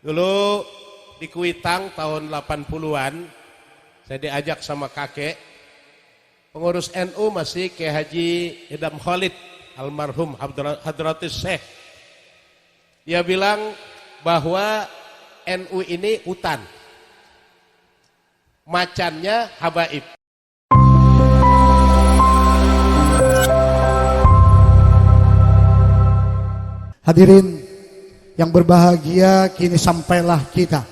Dulu di Kuitang tahun 80-an, saya diajak sama kakek, pengurus NU masih Kiai Haji Idam Khalid, almarhum Hadratus Syekh. Dia bilang bahwa NU ini hutan, macannya habaib. Hadirin yang berbahagia, kini sampailah kita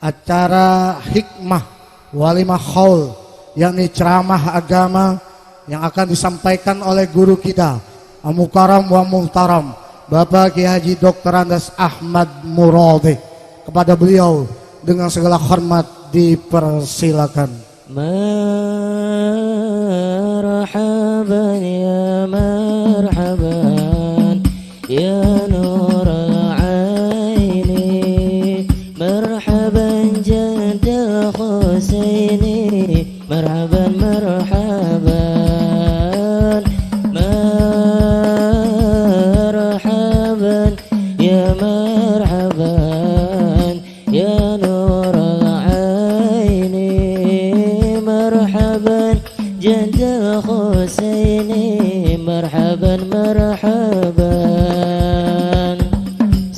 acara hikmah walimah haul, yakni ceramah agama yang akan disampaikan oleh guru kita Al-Mukarram wa Muhtaram Bapak Kiai Haji Dr. Andes Ahmad Muradi. Kepada beliau dengan segala hormat dipersilakan. Marhaban ya marhaban ya nur al-aini, marhaban jadda Husaini, marhaban marhaban, marhaban ya marhaban ya nur al-aini, marhaban jadda Husaini, marhaban marhaban.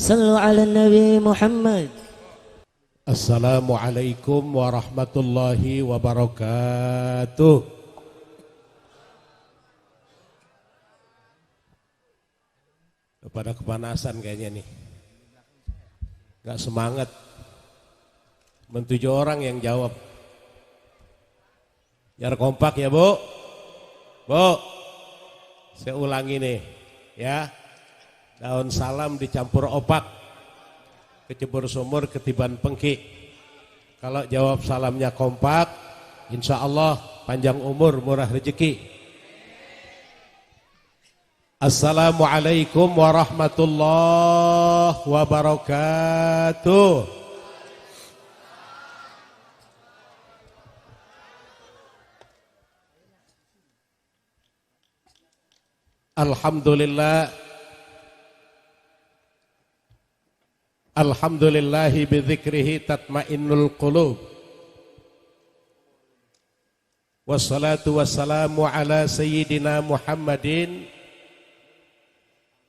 Sallu ala Nabi Muhammad. Assalamualaikum warahmatullahi wabarakatuh. Pada kepanasan kayaknya nih, gak semangat. 7 orang yang jawab. Biar kompak ya Bu. Bu, saya ulangi nih ya. Daun salam dicampur opak, kecebur sumur ketiban pengki. Kalau jawab salamnya kompak, insya Allah panjang umur murah rezeki. Assalamualaikum warahmatullahi wabarakatuh. Alhamdulillahi bidzikrihi tatmainnul qulub. Wassalatu wassalamu ala sayyidina Muhammadin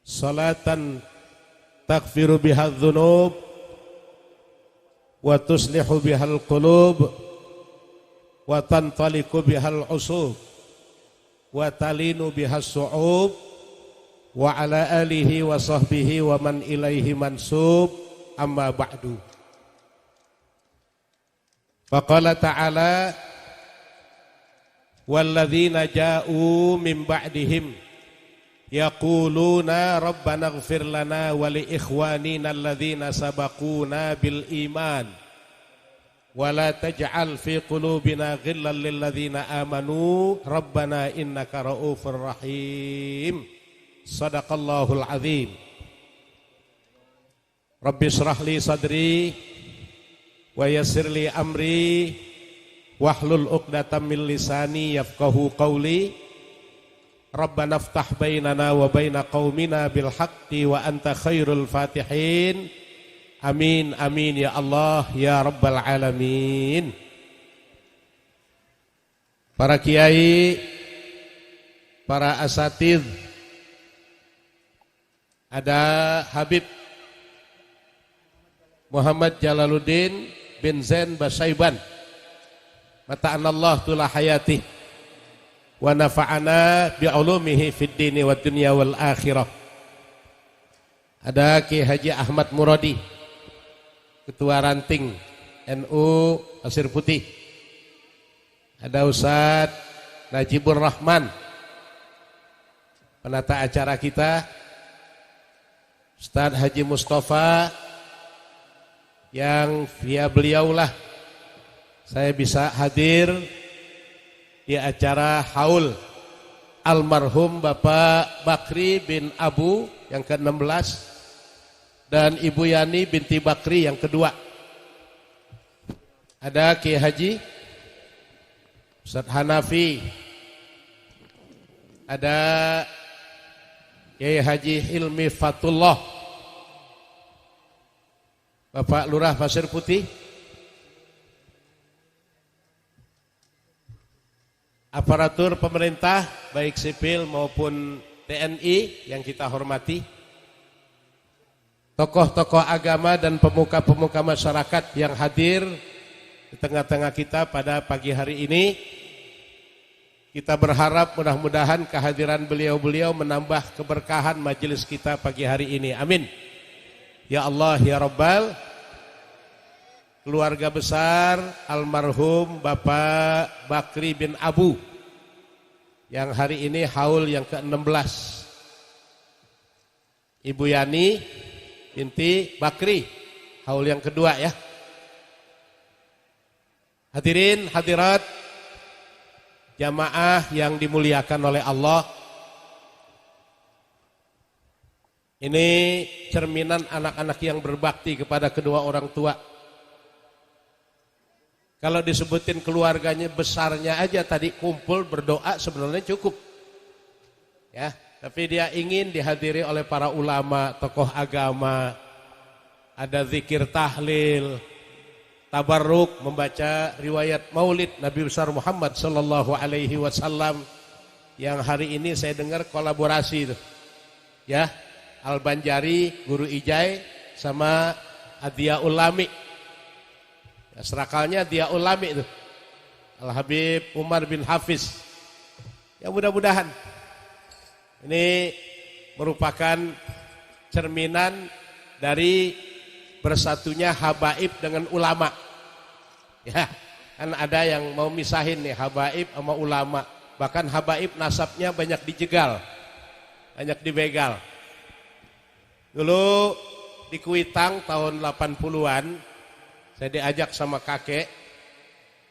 salatan taghfiru bihadz dzunub wa tuslihu bihal qulub wa tantaliqu bihal usub wa talinu bihas su'ub wa ala alihi wa sahbihi wa man ilaihi mansub. Amma ba'du. Faqala ta'ala walladzina ja'u min ba'dihim yaquluna rabbana ighfir lana wa li ikhwanina alladzina sabaquna bil iman wa la taj'al fi qulubina ghillan lil ladzina amanu rabbana innaka ra'ufur rahim. Shadaqallahul azim. Rabbi shrah li sadri wa yassir li amri wahlul 'uqdatam min lisani yafqahu qawli. Rabbana iftah bainana wa baina qaumina bil haqqi wa anta khairul fatihin. Amin amin ya Allah ya rabbal alamin. Para kiai, para asatidz, ada Habib Muhammad Jalaluddin bin Zain Basaiban, mata'anallah tula hayatih wa nafa'ana bi'ulumihi fid dini wa dunya wal akhirah. Ada Kiai Haji Ahmad Muradi, Ketua Ranting NU Pasir Putih. Ada Ustaz Najibur Rahman, penata acara kita. Ustaz Haji Mustafa, yang via beliaulah saya bisa hadir di acara haul almarhum Bapak Bakri bin Abu yang ke-16 dan Ibu Yani binti Bakri yang kedua. Ada Kiai Haji Ustaz Hanafi, ada Kiai Haji Hilmi Fatullah, Bapak Lurah Pasir Putih. Aparatur pemerintah baik sipil maupun TNI yang kita hormati, tokoh-tokoh agama dan pemuka-pemuka masyarakat yang hadir di tengah-tengah kita pada pagi hari ini. Kita berharap mudah-mudahan kehadiran beliau-beliau menambah keberkahan majelis kita pagi hari ini. Amin. Ya Allah, ya Rabbal. Keluarga besar almarhum Bapak Bakri bin Abu yang hari ini haul yang ke-16. Ibu Yani binti Bakri haul yang kedua ya. Hadirin hadirat jamaah yang dimuliakan oleh Allah. Ini cerminan anak-anak yang berbakti kepada kedua orang tua. Kalau disebutin keluarganya besarnya aja tadi kumpul berdoa sebenarnya cukup. Ya, tapi dia ingin dihadiri oleh para ulama, tokoh agama. Ada zikir tahlil, tabarruk, membaca riwayat Maulid Nabi besar Muhammad sallallahu alaihi wasallam yang hari ini saya dengar kolaborasi itu. Ya, Al-Banjari, Guru Ijai sama Adia Ulami. Ya, serakalnya dia ulami itu Al-Habib Umar bin Hafiz. Ya mudah-mudahan ini merupakan cerminan dari bersatunya habaib dengan ulama. Ya, kan ada yang mau misahin nih habaib sama ulama. Bahkan habaib nasabnya banyak dijegal, banyak dibegal. Dulu di Kuitang tahun 80-an saya diajak sama kakek,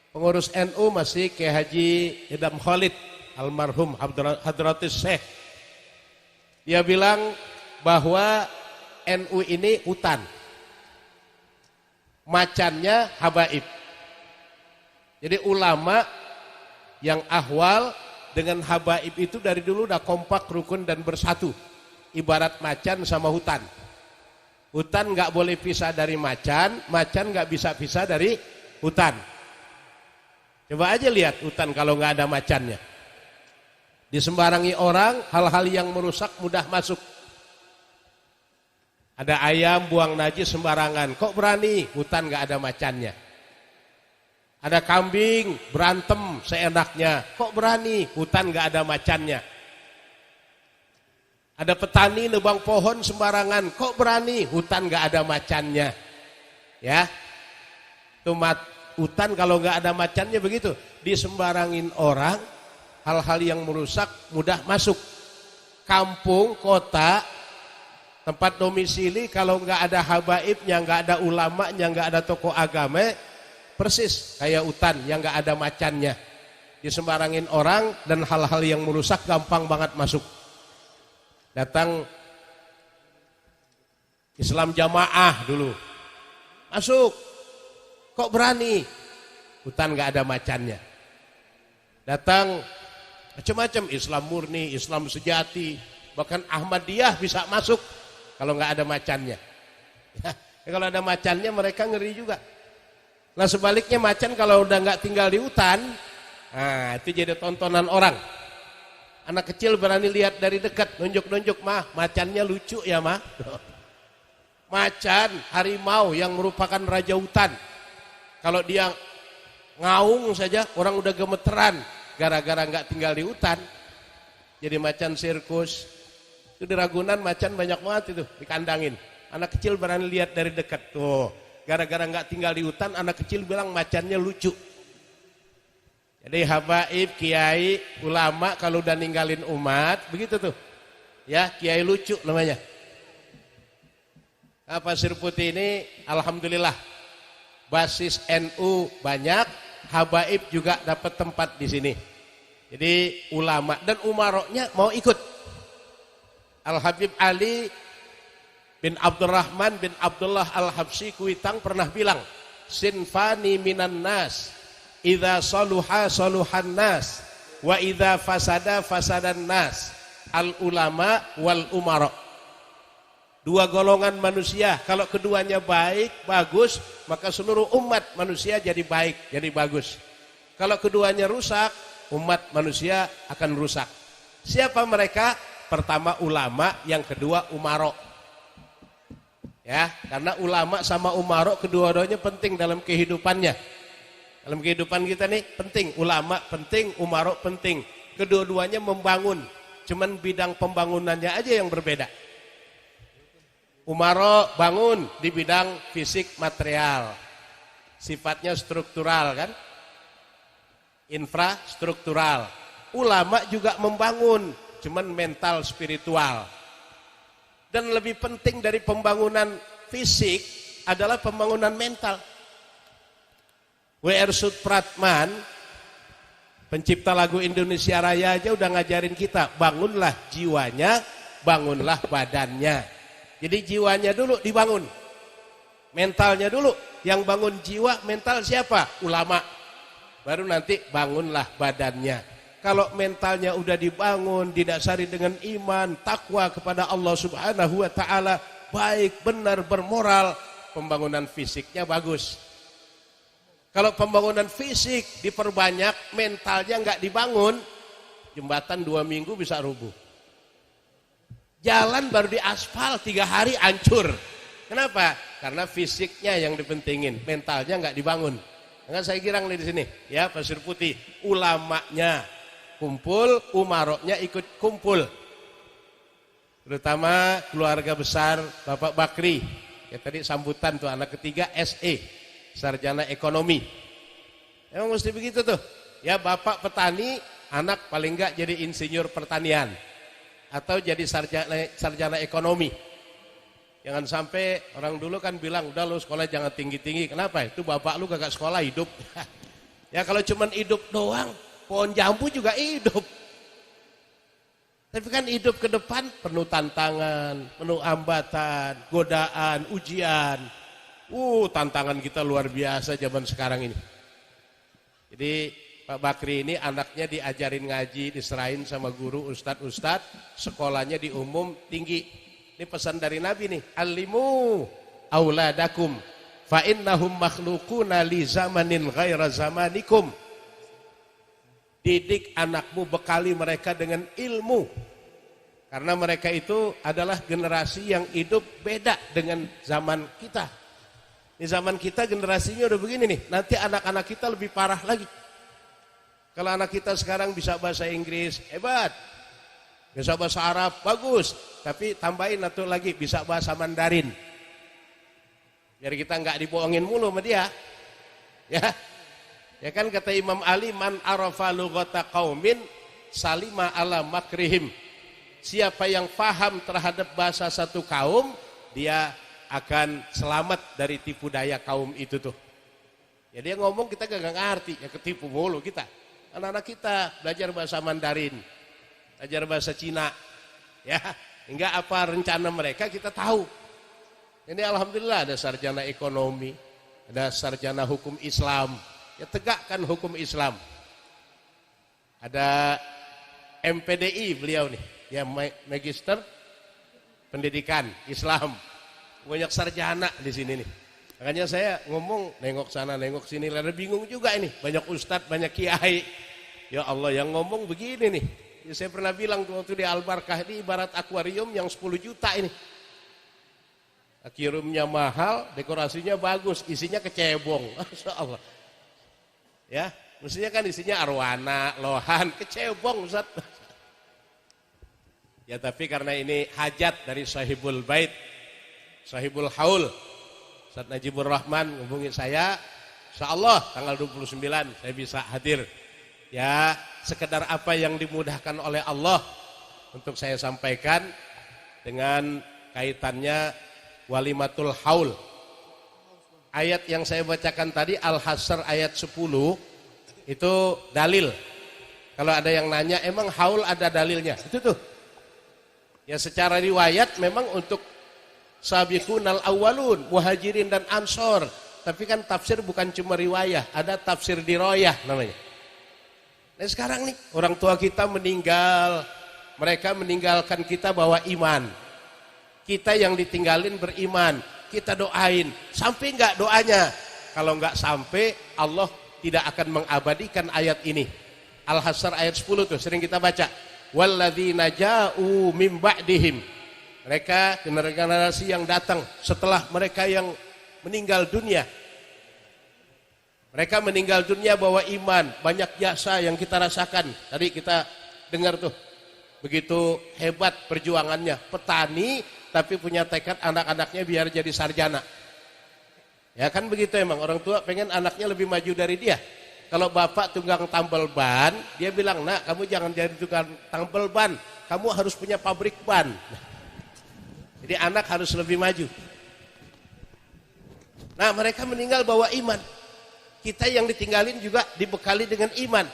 pengurus NU masih Kiai Haji Idam Khalid, almarhum Hadratus Syekh. Dia bilang bahwa NU ini hutan, macannya habaib. Jadi ulama yang ahwal dengan habaib itu dari dulu udah kompak, rukun dan bersatu. Ibarat macan sama hutan. Hutan nggak boleh pisah dari macan, macan nggak bisa pisah dari hutan. Coba aja lihat hutan kalau nggak ada macannya. Disembarangi orang, hal-hal yang merusak mudah masuk. Ada ayam buang najis sembarangan, kok berani? Hutan nggak ada macannya. Ada kambing berantem seenaknya, kok berani? Hutan nggak ada macannya. Ada petani nebang pohon sembarangan, kok berani? Hutan nggak ada macannya. Ya, hutan kalau nggak ada macannya begitu, disembarangin orang, hal-hal yang merusak mudah masuk. Kampung, kota, tempat domisili kalau nggak ada habaibnya, nggak ada ulamanya, nggak ada tokoh agama, persis kayak hutan yang nggak ada macannya. Disembarangin orang dan hal-hal yang merusak gampang banget masuk. Datang Islam jamaah dulu, masuk, kok berani? Hutan nggak ada macannya. Datang macam-macam, Islam murni, Islam sejati, bahkan Ahmadiyah bisa masuk kalau nggak ada macannya. Ya, kalau ada macannya mereka ngeri juga. Nah sebaliknya macan kalau udah nggak tinggal di hutan, nah itu jadi tontonan orang. Anak kecil berani lihat dari dekat, nunjuk-nunjuk, mah macannya lucu ya mah. Macan harimau yang merupakan raja hutan, kalau dia ngaung saja orang udah gemeteran gara-gara nggak tinggal di hutan. Jadi macan sirkus. Itu di Ragunan macan banyak banget itu dikandangin. Anak kecil berani lihat dari dekat tuh. Gara-gara nggak tinggal di hutan, anak kecil bilang macannya lucu. Jadi habaib, kiai, ulama kalau udah ninggalin umat, begitu tuh. Ya, kiai lucu namanya. Nah, Pasir Putih ini alhamdulillah basis NU banyak, habaib juga dapat tempat di sini. Jadi ulama dan umaroknya mau ikut. Al-Habib Ali bin Abdurrahman bin Abdullah Al-Habsyi Kuitang pernah bilang, sinfani minan nas, idza saluha saluhan nas, wa idza fasada fasadan nas, al ulama wal umara. Dua golongan manusia, kalau keduanya baik, bagus, maka seluruh umat manusia jadi baik, jadi bagus. Kalau keduanya rusak, umat manusia akan rusak. Siapa mereka? Pertama ulama, yang kedua umaro. Ya, karena ulama sama umaro kedua-duanya penting dalam kehidupannya. Dalam kehidupan kita nih penting, ulama penting, umaro penting. Kedua-duanya membangun, cuman bidang pembangunannya aja yang berbeda. Umaro bangun di bidang fisik material, sifatnya struktural kan, infrastruktural. Ulama juga membangun, cuman mental spiritual. Dan lebih penting dari pembangunan fisik adalah pembangunan mental. W.R. Supratman, pencipta lagu Indonesia Raya aja udah ngajarin kita, bangunlah jiwanya, bangunlah badannya. Jadi jiwanya dulu dibangun, mentalnya dulu. Yang bangun jiwa, mental siapa? Ulama. Baru nanti bangunlah badannya. Kalau mentalnya udah dibangun, didasari dengan iman, takwa kepada Allah Subhanahu wa Ta'ala, baik, benar, bermoral, pembangunan fisiknya bagus. Kalau pembangunan fisik diperbanyak, mentalnya nggak dibangun, jembatan 2 minggu bisa rubuh. Jalan baru diaspal 3 hari hancur. Kenapa? Karena fisiknya yang dipentingin, mentalnya nggak dibangun. Maka saya girang nih di sini, ya Pasir Putih, ulamanya kumpul, umaroknya ikut kumpul. Terutama keluarga besar Bapak Bakri, ya tadi sambutan tuh anak ketiga SE, sarjana ekonomi. Emang mesti begitu tuh. Ya bapak petani, anak paling enggak jadi insinyur pertanian atau jadi sarjana ekonomi. Jangan sampai orang dulu kan bilang, udah lu sekolah jangan tinggi-tinggi. Kenapa? Itu bapak lu kagak sekolah, hidup. Ya kalau cuman hidup doang, pohon jambu juga hidup. Tapi kan hidup ke depan penuh tantangan, penuh hambatan, godaan, ujian. Tantangan kita luar biasa zaman sekarang ini. Jadi Pak Bakri ini anaknya diajarin ngaji, diserahin sama guru, ustadz, sekolahnya di umum tinggi. Ini pesan dari Nabi nih, alimu auladakum fa innahum makhluquna li zamanin ghaira zamanikum. Didik anakmu, bekali mereka dengan ilmu. Karena mereka itu adalah generasi yang hidup beda dengan zaman kita. Di zaman kita generasinya udah begini nih, nanti anak-anak kita lebih parah lagi. Kalau anak kita sekarang bisa bahasa Inggris, hebat. Bisa bahasa Arab, bagus. Tapi tambahin satu lagi, bisa bahasa Mandarin. Biar kita nggak dibohongin mulu sama dia. Ya kan kata Imam Ali, man arafa lughata qaumin salima ala makrihim. Siapa yang faham terhadap bahasa satu kaum, dia akan selamat dari tipu daya kaum itu tuh. Ya dia ngomong kita gak ngerti, ya ketipu mulu kita. Anak-anak kita belajar bahasa Mandarin, belajar bahasa Cina, ya hingga apa rencana mereka kita tahu. Ini alhamdulillah ada sarjana ekonomi, ada sarjana hukum Islam, ya tegakkan hukum Islam. Ada MPDI beliau nih, ya Magister Pendidikan Islam. Banyak sarjana di sini nih. Makanya saya ngomong nengok sana nengok sini, lada bingung juga ini. Banyak ustadz, banyak kiai. Ya Allah yang ngomong begini nih. Ya, saya pernah bilang waktu di Al-Barkah ini ibarat akuarium yang 10 juta ini. Akuariumnya mahal, dekorasinya bagus, isinya kecebong. Masya Allah. Ya, mestinya kan isinya arwana, lohan, kecebong Ustaz. Ya tapi karena ini hajat dari sahibul bait, sahibul haul, Ustaz Najibur Rahman hubungi saya, insyaallah tanggal 29 saya bisa hadir. Ya, sekedar apa yang dimudahkan oleh Allah untuk saya sampaikan dengan kaitannya walimatul haul. Ayat yang saya bacakan tadi Al-Hasr ayat 10 itu dalil. Kalau ada yang nanya emang haul ada dalilnya? Itu tuh. Ya secara riwayat memang untuk sabiqunal awwalun, muhajirin dan ansor. Tapi kan tafsir bukan cuma riwayah, ada tafsir diroyah namanya. Nah sekarang nih orang tua kita meninggal, mereka meninggalkan kita bawa iman. Kita yang ditinggalin beriman, kita doain. Sampai enggak doanya? Kalau enggak sampai, Allah tidak akan mengabadikan ayat ini. Al-Hasyr ayat 10 tuh sering kita baca. Walladzina ja'u mim ba'dihim. Mereka generasi yang datang setelah mereka yang meninggal dunia. Mereka meninggal dunia bawa iman, banyak jasa yang kita rasakan. Tadi kita dengar tuh, begitu hebat perjuangannya. Petani tapi punya tekad anak-anaknya biar jadi sarjana. Ya kan begitu emang, orang tua pengen anaknya lebih maju dari dia. Kalau bapak tukang tambal ban, dia bilang, nak kamu jangan jadi tukang tambal ban, kamu harus punya pabrik ban. Jadi anak harus lebih maju. Nah mereka meninggal bawa iman. Kita yang ditinggalin juga dibekali dengan iman.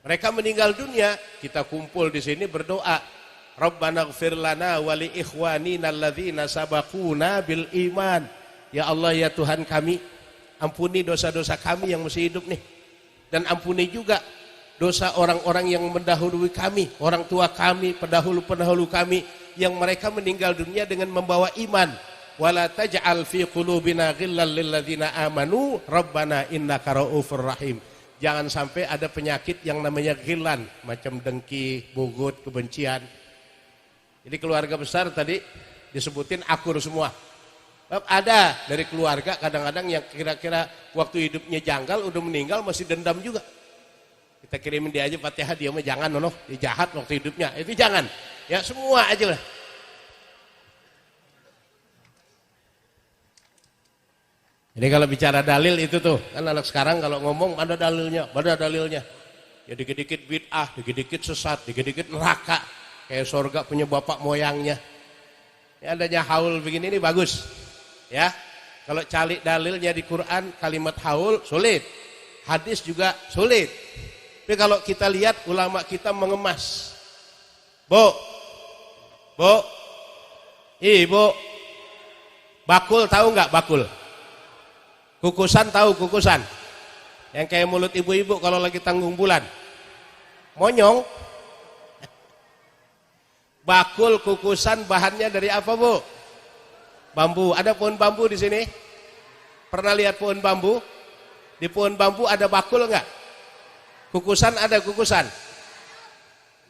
Mereka meninggal dunia, kita kumpul di sini berdoa. Rabbana ighfir lana wa li ikhwanina alladzina sabaquna bil iman. Ya Allah ya Tuhan kami, ampuni dosa-dosa kami yang masih hidup nih. Dan ampuni juga dosa orang-orang yang mendahului kami, orang tua kami, pendahulu-pendahulu kami yang mereka meninggal dunia dengan membawa iman. Wala taj'al fi qulubina ghillal lil ladzina amanu rabbana innaka raufur rahim. Jangan sampai ada penyakit yang namanya ghillan, macam dengki, bugut, kebencian. Jadi keluarga besar tadi disebutin akur semua. Ada dari keluarga kadang-kadang yang kira-kira waktu hidupnya janggal, udah meninggal masih dendam juga. Kita kirimin dia aja Fatihah, dia mah jangan, dia jahat waktu hidupnya. Itu jangan. Ya semua aja lah. Jadi kalau bicara dalil itu tuh, kan anak sekarang kalau ngomong ada dalilnya, ada dalilnya. Ya dikit-dikit bid'ah, dikit-dikit sesat, dikit-dikit neraka. Kayak surga punya bapak moyangnya. Ya adanya haul begini ini bagus. Ya, kalau cari dalilnya di Quran kalimat haul sulit, hadis juga sulit. Tapi kalau kita lihat ulama kita mengemas. Bu, ibu, bakul tahu nggak bakul? Kukusan tahu kukusan? Yang kayak mulut ibu-ibu kalau lagi tanggung bulan. Monyong. Bakul kukusan bahannya dari apa, Bu? Bambu. Ada pohon bambu di sini? Pernah lihat pohon bambu? Di pohon bambu ada bakul enggak? Kukusan ada kukusan.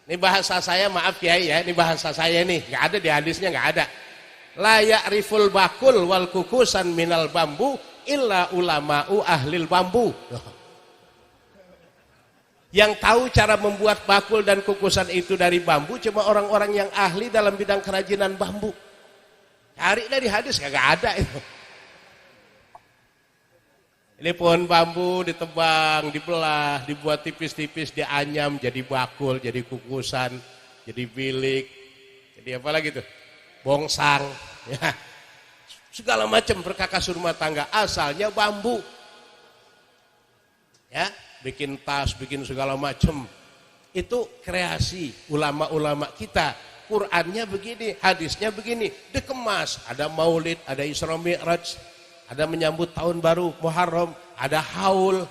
Ini bahasa saya, maaf Kiai ya, ini bahasa saya nih, enggak ada di hadisnya, enggak ada. La ya'riful bakul wal kukusan minal bambu illa ulama'u ahlil bambu. Yang tahu cara membuat bakul dan kukusan itu dari bambu cuma orang-orang yang ahli dalam bidang kerajinan bambu. Cari dari hadis kagak ada itu. Ini pohon bambu ditebang, dibelah, dibuat tipis-tipis, dianyam jadi bakul, jadi kukusan, jadi bilik, jadi apa lagi tuh? Bongsang, ya. Segala macam perkakas rumah tangga asalnya bambu. Ya. Bikin tas, bikin segala macam. Itu kreasi ulama-ulama kita. Qur'annya begini, hadisnya begini, dikemas. Ada maulid, ada Isra Mi'raj, ada menyambut tahun baru Muharram, ada haul.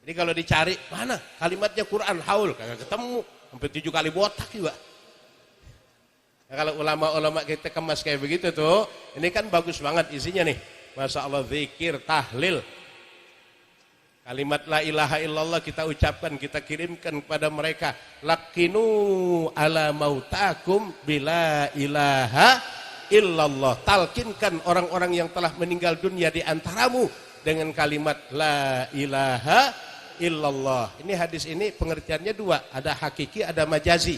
Jadi kalau dicari, mana kalimatnya Quran haul? Kagak ketemu, sampai 7 kali botak juga. Nah, kalau ulama-ulama kita kemas kayak begitu tuh, ini kan bagus banget isinya nih. Masya Allah, zikir, tahlil. Kalimat la ilaha illallah kita ucapkan, kita kirimkan kepada mereka. Lakinu ala mautakum bila ilaha illallah. Talkinkan orang-orang yang telah meninggal dunia di antaramu dengan kalimat la ilaha illallah. Ini hadis ini pengertiannya dua, ada hakiki, ada majazi.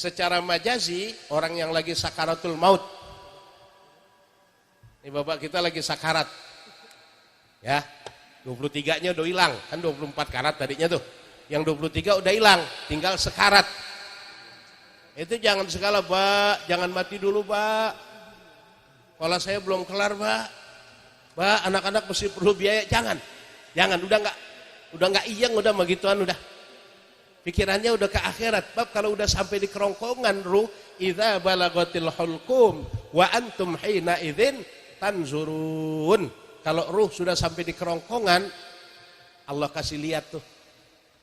Secara majazi, orang yang lagi sakaratul maut. Ini bapak kita lagi sakarat. Ya. 23-nya udah hilang, kan 24 karat tadinya tuh. Yang 23 udah hilang, tinggal sekarat. Itu jangan segala, Pak, jangan mati dulu, Pak. Kalau saya belum kelar, Pak. Pak, anak-anak mesti perlu biaya, jangan. Jangan, udah enggak iyeng udah begituan udah. Pikirannya udah ke akhirat. Pak, kalau udah sampai di kerongkongan ruh, idza balagatil hulqum wa antum hina idzin tanzurun. Kalau ruh sudah sampai di kerongkongan, Allah kasih lihat tuh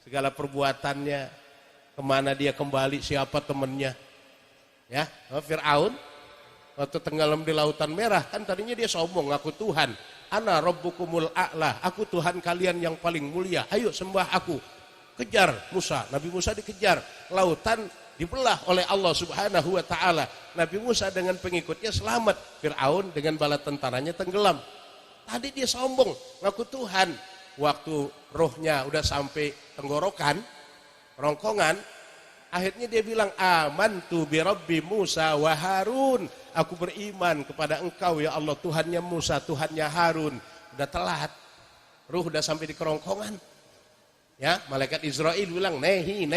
segala perbuatannya, Kemana dia kembali, siapa temennya. Ya, Fir'aun waktu tenggelam di Lautan Merah, kan tadinya dia sombong, aku Tuhan. Ana rabbukumul a'la, aku Tuhan kalian yang paling mulia. Ayo sembah aku. Kejar Musa, Nabi Musa dikejar. Lautan dibelah oleh Allah Subhanahu wa taala. Nabi Musa dengan pengikutnya selamat. Fir'aun dengan bala tentaranya tenggelam. Tadi dia sombong, ngaku Tuhan. Waktu rohnya udah sampai tenggorokan, rongkongan, akhirnya dia bilang, amantu bi rabbi Musa wa Harun. Aku beriman kepada engkau ya Allah, Tuhannya Musa, Tuhannya Harun. Udah telat, ruh udah sampai di kerongkongan. Ya, malaikat Israel bilang, nehi.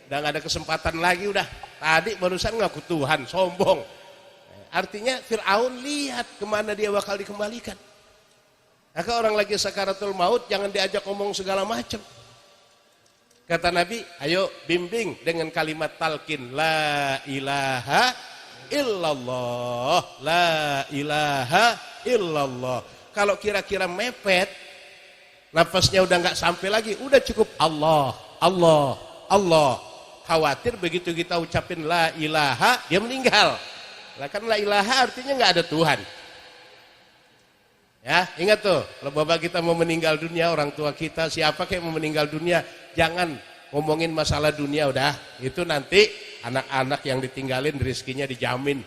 Udah gak ada kesempatan lagi, udah. Tadi barusan ngaku Tuhan, sombong. Artinya Fir'aun lihat kemana dia bakal dikembalikan. Maka orang lagi sakaratul maut jangan diajak ngomong segala macam. Kata Nabi, ayo bimbing dengan kalimat talqin, la ilaha illallah, la ilaha illallah. Kalau kira-kira mepet, nafasnya udah nggak sampai lagi, udah cukup Allah, Allah, Allah. Khawatir begitu kita ucapin la ilaha, dia meninggal. Lah kan la ilaha artinya nggak ada Tuhan. Ya, ingat tuh, kalau bapak kita mau meninggal dunia, orang tua kita, siapa kayak mau meninggal dunia, jangan ngomongin masalah dunia, udah. Itu nanti anak-anak yang ditinggalin rezekinya dijamin.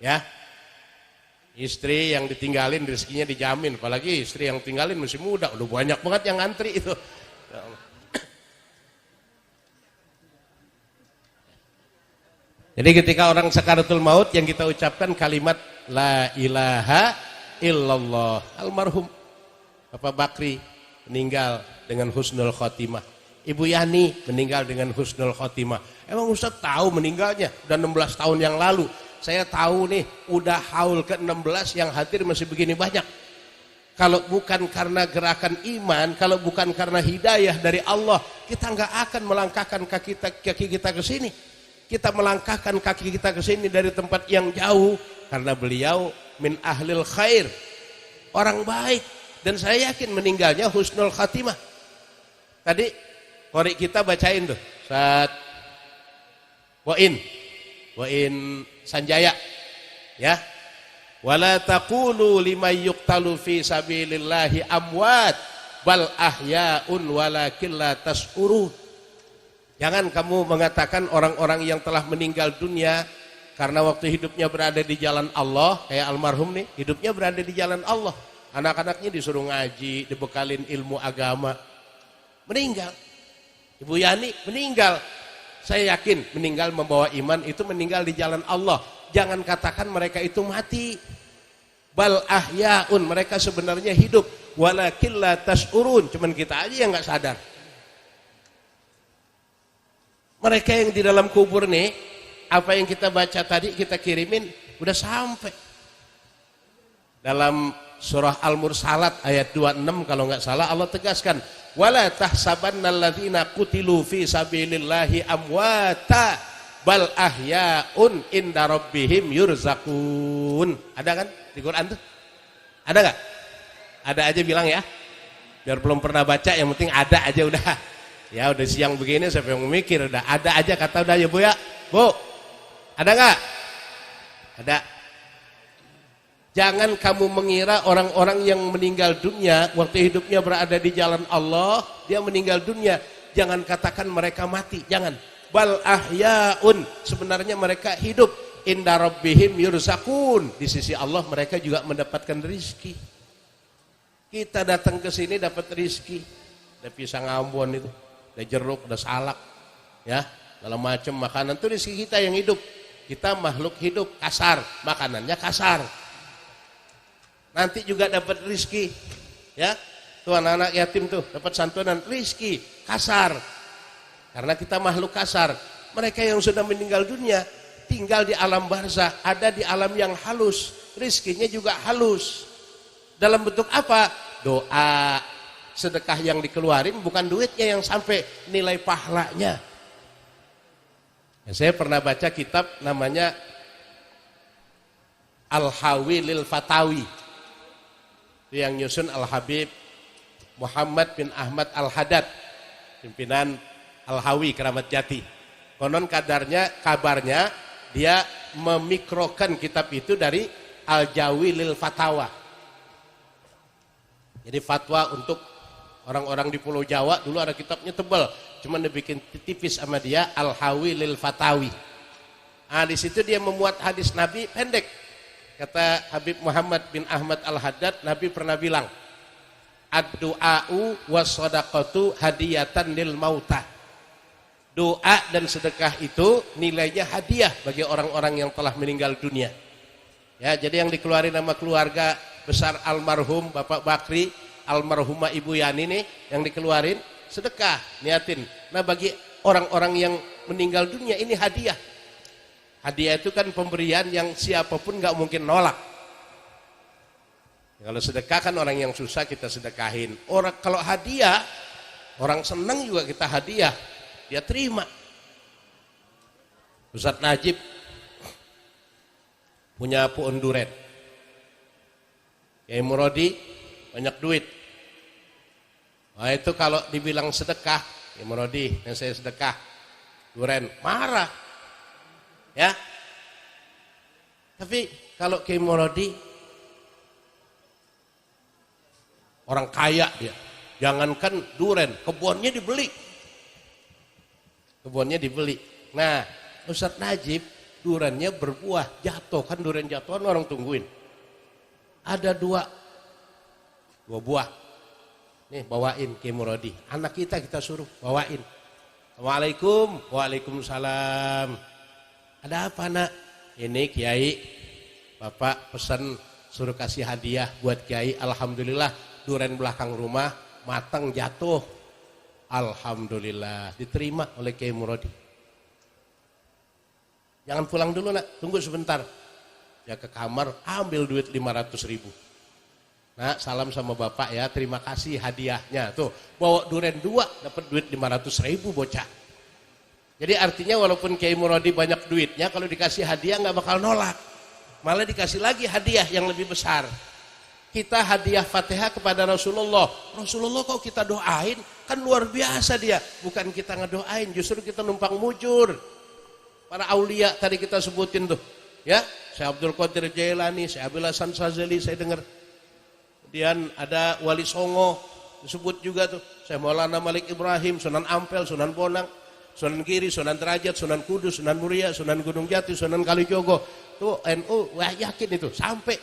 Ya. Istri yang ditinggalin rezekinya dijamin, apalagi istri yang tinggalin masih muda, udah banyak banget yang ngantri itu. Jadi ketika orang sakaratul maut yang kita ucapkan kalimat la ilaha illallah. Almarhum Bapak Bakri meninggal dengan husnul khotimah. Ibu Yani meninggal dengan husnul khotimah. Emang Ustaz tahu meninggalnya? Udah 16 tahun yang lalu. Saya tahu nih, udah haul ke-16 yang hadir masih begini banyak. Kalau bukan karena gerakan iman, kalau bukan karena hidayah dari Allah, kita nggak akan melangkahkan kaki kita ke sini. Kita melangkahkan kaki kita ke sini dari tempat yang jauh karena beliau min ahlil khair, orang baik, dan saya yakin meninggalnya husnul khatimah. Tadi qori kita bacain tuh, Ustaz Wain Sanjaya, ya. Wala taqulu liman yuqtalu fi sabilillahi amwat bal ahyaun walakin la tas'urun. Jangan kamu mengatakan orang-orang yang telah meninggal dunia karena waktu hidupnya berada di jalan Allah, kayak almarhum nih, hidupnya berada di jalan Allah. Anak-anaknya disuruh ngaji, dibekalin ilmu agama. Meninggal. Ibu Yani meninggal. Saya yakin meninggal membawa iman itu meninggal di jalan Allah. Jangan katakan mereka itu mati. Bal ahyaun, mereka sebenarnya hidup. Walakin la tas'urun, cuman kita aja yang nggak sadar. Mereka yang di dalam kubur nih, apa yang kita baca tadi kita kirimin udah sampai. Dalam surah Al-Mursalat ayat 26 kalau nggak salah Allah tegaskan, wala tahsabannalladzina qutilu fi sabilillahi amwata bal ahyaun inda rabbihim yurzaqun. Ada kan di Quran tuh? Ada nggak? Ada aja bilang ya. Biar belum pernah baca, yang penting ada aja udah. Ya udah siang begini siapa yang memikir, udah ada aja kata udah ya Bu ya. Bu, ada nggak? Ada. Jangan kamu mengira orang-orang yang meninggal dunia waktu hidupnya berada di jalan Allah, dia meninggal dunia. Jangan katakan mereka mati, jangan. Bal ahyaun, sebenarnya mereka hidup. Inda rabbihim yurzaqun, di sisi Allah mereka juga mendapatkan rezeki. Kita datang ke sini dapat rezeki. Ada pisang Ambon itu, ada jeruk, ada salak, ya, dalam macam makanan itu rezeki kita yang hidup. Kita makhluk hidup kasar, makanannya kasar. Nanti juga dapat rezeki, ya. Tuh anak-anak yatim tuh dapat santunan rezeki kasar. Karena kita makhluk kasar. Mereka yang sudah meninggal dunia tinggal di alam barzah, ada di alam yang halus, rezekinya juga halus. Dalam bentuk apa? Doa, sedekah yang dikeluarin bukan duitnya yang sampai, nilai pahalanya. Ya, saya pernah baca kitab namanya Al-Hawi lil Fatawi. Yang nyusun Al-Habib Muhammad bin Ahmad Al-Haddad, pimpinan Al-Hawi Keramat Jati. Konon kabarnya dia memikrokan kitab itu dari Al-Jawi lil Fatawa. Jadi fatwa untuk orang-orang di Pulau Jawa dulu ada kitabnya tebal, cuman dibikin tipis sama dia, Al-Hawi lil Fatawi. Di situ dia memuat hadis Nabi pendek. Kata Habib Muhammad bin Ahmad Al-Haddad, Nabi pernah bilang, ad-du'a'u was-shadaqatu hadiyatan lil mautah. Doa dan sedekah itu nilainya hadiah bagi orang-orang yang telah meninggal dunia. Ya, jadi yang dikeluarin nama keluarga besar almarhum Bapak Bakri, almarhumah Ibu Yani nih, yang dikeluarin sedekah, niatin. Nah, bagi orang-orang yang meninggal dunia ini hadiah. Hadiah itu kan pemberian yang siapapun nggak mungkin nolak. Kalau sedekah kan orang yang susah kita sedekahin. Kalau hadiah, orang senang juga kita hadiah. Dia terima. Ustadz Najib punya pohon duren. Kiai Murodi banyak duit. Nah itu kalau dibilang sedekah, Kiai Murodi yang saya sedekah duren, marah. Ya. Tapi kalau Kiai Murodi orang kaya dia, jangankan duren, kebunnya dibeli. Kebunnya dibeli. Nah, Ustadz Najib durennya berbuah, jatuh kan, duren jatuhan orang tungguin. Ada dua buah. Nih bawain Kiai Murodi. Anak kita suruh bawain. Assalamualaikum. Waalaikumsalam. Ada apa nak? Ini Kiai, Bapak pesan suruh kasih hadiah buat Kiai. Alhamdulillah duren belakang rumah matang jatuh. Alhamdulillah diterima oleh Kiai Murodi. Jangan pulang dulu nak, tunggu sebentar. Ya ke kamar ambil duit 500.000. Nah salam sama bapak ya, terima kasih hadiahnya. Tuh bawa duren 2 dapat duit 500.000 bocah. Jadi artinya walaupun Kiai Murodi banyak duitnya, kalau dikasih hadiah nggak bakal nolak. Malah dikasih lagi hadiah yang lebih besar. Kita hadiah Fatihah kepada Rasulullah. Rasulullah kok kita doain, kan luar biasa dia. Bukan kita ngedoain, justru kita numpang mujur. Para aulia tadi kita sebutin tuh. Ya, Syekh Abdul Qadir Jailani, Syekh Abil Hasan Sazali saya dengar. Kemudian ada Wali Songo disebut juga tuh. Syekh Maulana Malik Ibrahim, Sunan Ampel, Sunan Bonang, Sunan Giri, Sunan Derajat, Sunan Kudus, Sunan Muria, Sunan Gunung Jati, Sunan Kalijogo. Tuh NU, wah yakin itu sampai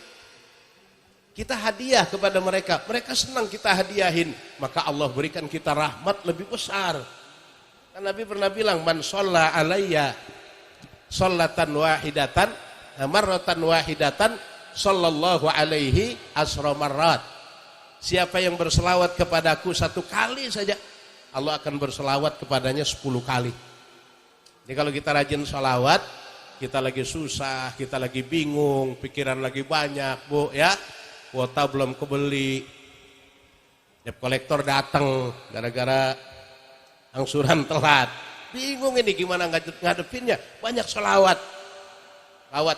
kita hadiah kepada mereka. Mereka senang kita hadiahin. Maka Allah berikan kita rahmat lebih besar. Kan Nabi pernah bilang, man sholla alayya sholatan wahidatan, marratan wahidatan, sallallahu alaihi asra marrat. Siapa yang berselawat kepadaku 1 kali saja, Allah akan berselawat kepadanya 10 kali. Jadi kalau kita rajin selawat, kita lagi susah, kita lagi bingung, pikiran lagi banyak, Bu, ya. Kuota belum kebeli, debt kolektor datang gara-gara angsuran telat, bingung ini gimana ngadepinnya. Banyak selawat